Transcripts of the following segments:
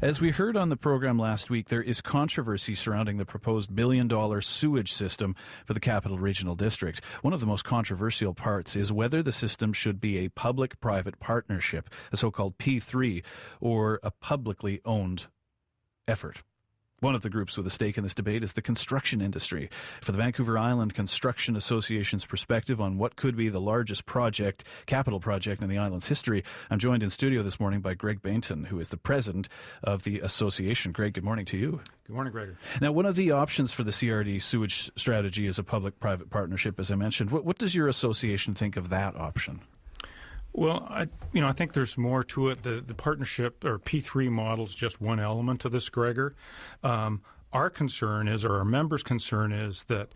As we heard on the program last week, there is controversy surrounding the proposed billion-dollar sewage system for the Capital Regional District. One of the most controversial parts is whether the system should be a public-private partnership, a so-called P3, or a publicly owned effort. One of the groups with a stake in this debate is the construction industry. For the Vancouver Island Construction Association's perspective on what could be the largest capital project in the island's history, I'm joined in studio this morning by Greg Baynton, who is the president of the association. Greg, good morning to you. Good morning, Gregor. Now, one of the options for the CRD sewage strategy is a public-private partnership, as I mentioned. What does your association think of that option? Well, I think there's more to it. The partnership or P3 model is just one element of this, Gregor. Our concern is, or our members' concern is, that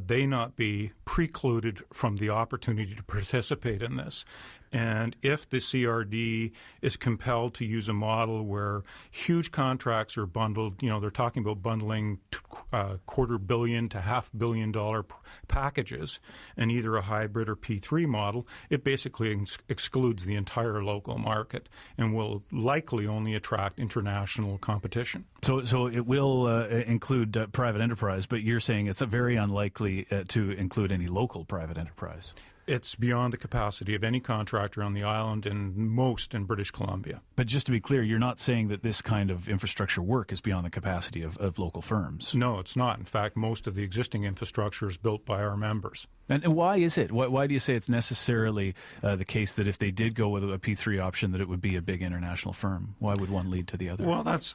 they not be precluded from the opportunity to participate in this. And if the CRD is compelled to use a model where huge contracts are bundled, they're talking about bundling $250 million to $500 million packages in either a hybrid or P3 model, it basically excludes the entire local market and will likely only attract international competition. So it will include private enterprise, but you're saying it's very unlikely to include any local private enterprise. It's beyond the capacity of any contractor on the island and most in British Columbia. But just to be clear, you're not saying that this kind of infrastructure work is beyond the capacity of local firms? No, it's not. In fact, most of the existing infrastructure is built by our members. And why is it? Why do you say it's necessarily the case that if they did go with a P3 option that it would be a big international firm? Why would one lead to the other? Well, that's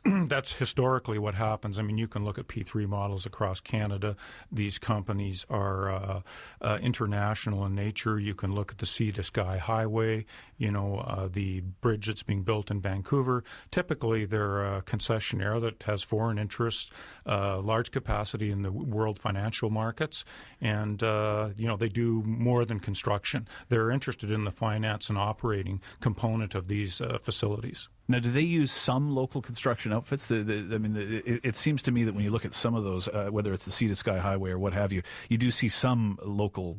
historically what happens. I mean, you can look at P3 models across Canada. These companies are international in nature. You can look at the Sea to Sky Highway, the bridge that's being built in Vancouver. Typically, they're a concessionaire that has foreign interests, large capacity in the world financial markets, and they do more than construction. They're interested in the finance and operating component of these facilities. Now, do they use some local construction outfits? It seems to me that when you look at some of those, whether it's the Sea to Sky Highway or what have you, you do see some local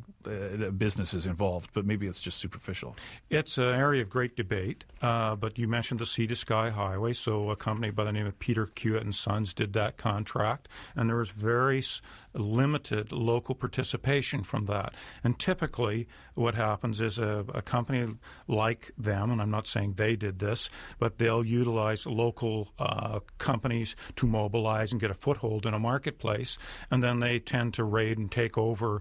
businesses involved, but maybe it's just superficial. It's an area of great debate, but you mentioned the Sea to Sky Highway, so a company by the name of Peter Kiewit and Sons did that contract, and there was very limited local participation from that. And typically what happens is a company like them, and I'm not saying they did this, but they'll utilize local companies to mobilize and get a foothold in a marketplace, and then they tend to raid and take over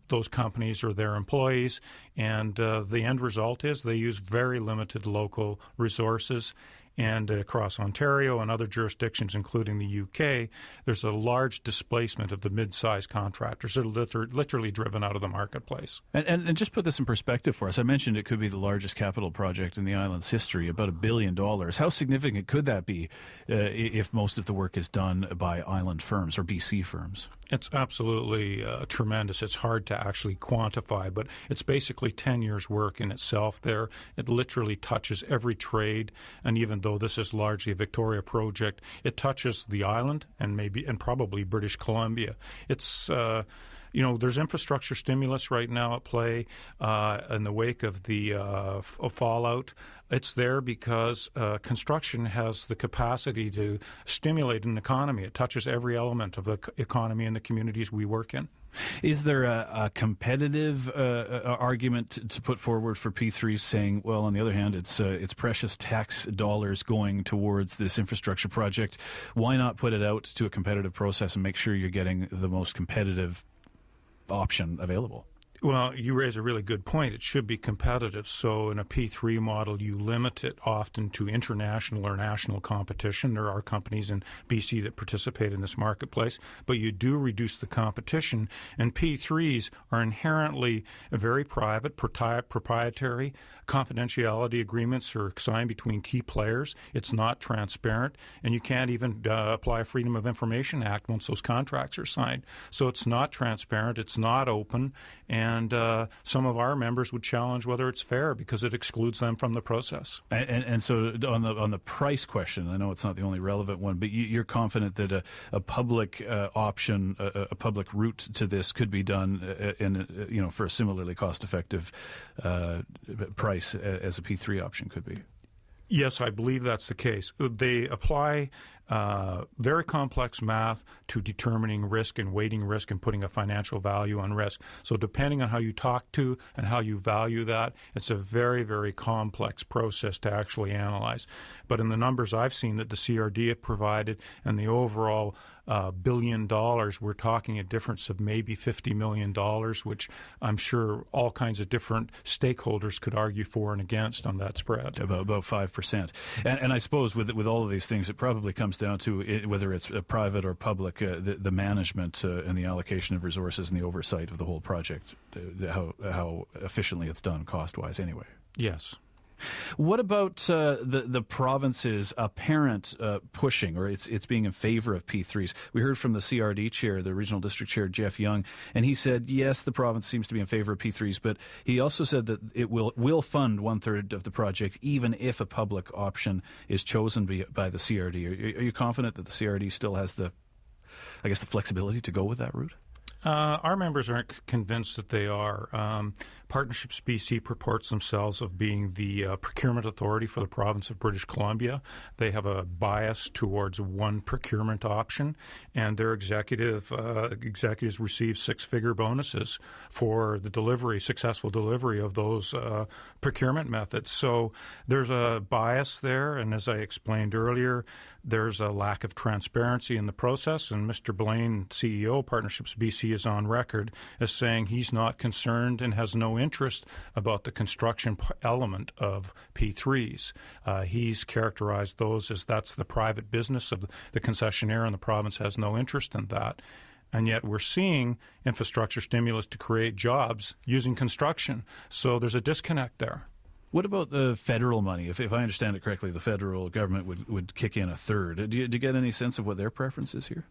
those companies or their employees, and the end result is they use very limited local resources. And across Ontario and other jurisdictions, including the UK, there's a large displacement of the mid-sized contractors that are literally driven out of the marketplace. And just put this in perspective for us. I mentioned it could be the largest capital project in the island's history, about $1 billion. How significant could that be if most of the work is done by island firms or BC firms? It's absolutely tremendous. It's hard to actually quantify, but it's basically 10 years' work in itself there. It literally touches every trade, and even though this is largely a Victoria project, it touches the island and probably British Columbia. It's there's infrastructure stimulus right now at play in the wake of the fallout. It's there because construction has the capacity to stimulate an economy. It touches every element of the economy in the communities we work in. Is there a competitive argument to put forward for P3 saying, well, on the other hand, it's precious tax dollars going towards this infrastructure project. Why not put it out to a competitive process and make sure you're getting the most competitive option available? Well, you raise a really good point. It should be competitive. So in a P3 model, you limit it often to international or national competition. There are companies in BC that participate in this marketplace, but you do reduce the competition. And P3s are inherently very private, proprietary. Confidentiality agreements are signed between key players. It's not transparent, and you can't even apply a Freedom of Information Act once those contracts are signed. So it's not transparent. It's not open, and some of our members would challenge whether it's fair because it excludes them from the process. And so on the price question, I know it's not the only relevant one, but you're confident that a public option, a public route to this could be done for a similarly cost-effective price as a P3 option could be? Yes, I believe that's the case. They apply very complex math to determining risk and weighting risk and putting a financial value on risk. So depending on how you talk to and how you value that, it's a very, very complex process to actually analyze. But in the numbers I've seen that the CRD have provided and the overall $1 billion, we're talking a difference of maybe $50 million, which I'm sure all kinds of different stakeholders could argue for and against on that spread. About 5%. And I suppose with all of these things, it probably comes down to whether it's private or public, the management and the allocation of resources and the oversight of the whole project, how efficiently it's done cost-wise anyway. Yes. What about the province's apparent pushing, or it's being in favor of P3s? We heard from the CRD chair, the regional district chair, Jeff Young, and he said, yes, the province seems to be in favor of P3s, but he also said that it will fund 1/3 of the project, even if a public option is chosen by the CRD. Are you confident that the CRD still has the flexibility to go with that route? Our members aren't convinced that they are. Partnerships BC purports themselves of being the procurement authority for the province of British Columbia. They have a bias towards one procurement option, and their executives receive six-figure bonuses for the successful delivery of those procurement methods. So there's a bias there, and as I explained earlier, there's a lack of transparency in the process, and Mr. Blaine, CEO of Partnerships BC, is on record as saying he's not concerned and has no interest about the construction element of P3s. He's characterized those as that's the private business of the concessionaire, and the province has no interest in that. And yet we're seeing infrastructure stimulus to create jobs using construction. So there's a disconnect there. What about the federal money? If I understand it correctly, the federal government would kick in 1/3. Do you get any sense of what their preference is here?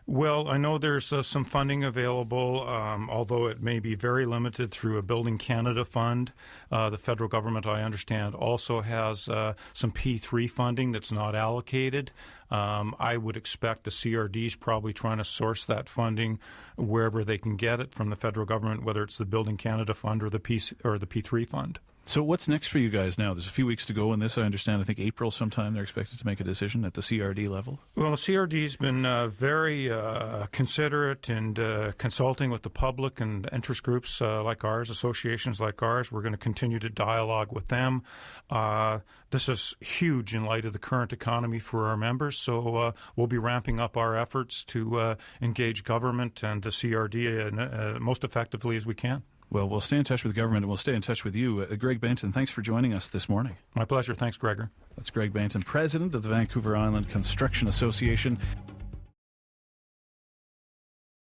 Well, I know there's some funding available, although it may be very limited through a Building Canada fund. The federal government, I understand, also has some P3 funding that's not allocated. I would expect the CRD is probably trying to source that funding wherever they can get it from the federal government, whether it's the Building Canada fund or the P3 fund. So what's next for you guys now? There's a few weeks to go in this. I understand, I think April sometime they're expected to make a decision at the CRD level. Well, the CRD's been very considerate and consulting with the public and interest groups like ours, associations like ours. We're going to continue to dialogue with them. This is huge in light of the current economy for our members, so we'll be ramping up our efforts to engage government and the CRD most effectively as we can. Well, we'll stay in touch with government and we'll stay in touch with you. Greg Baynton, thanks for joining us this morning. My pleasure. Thanks, Gregor. That's Greg Baynton, president of the Vancouver Island Construction Association.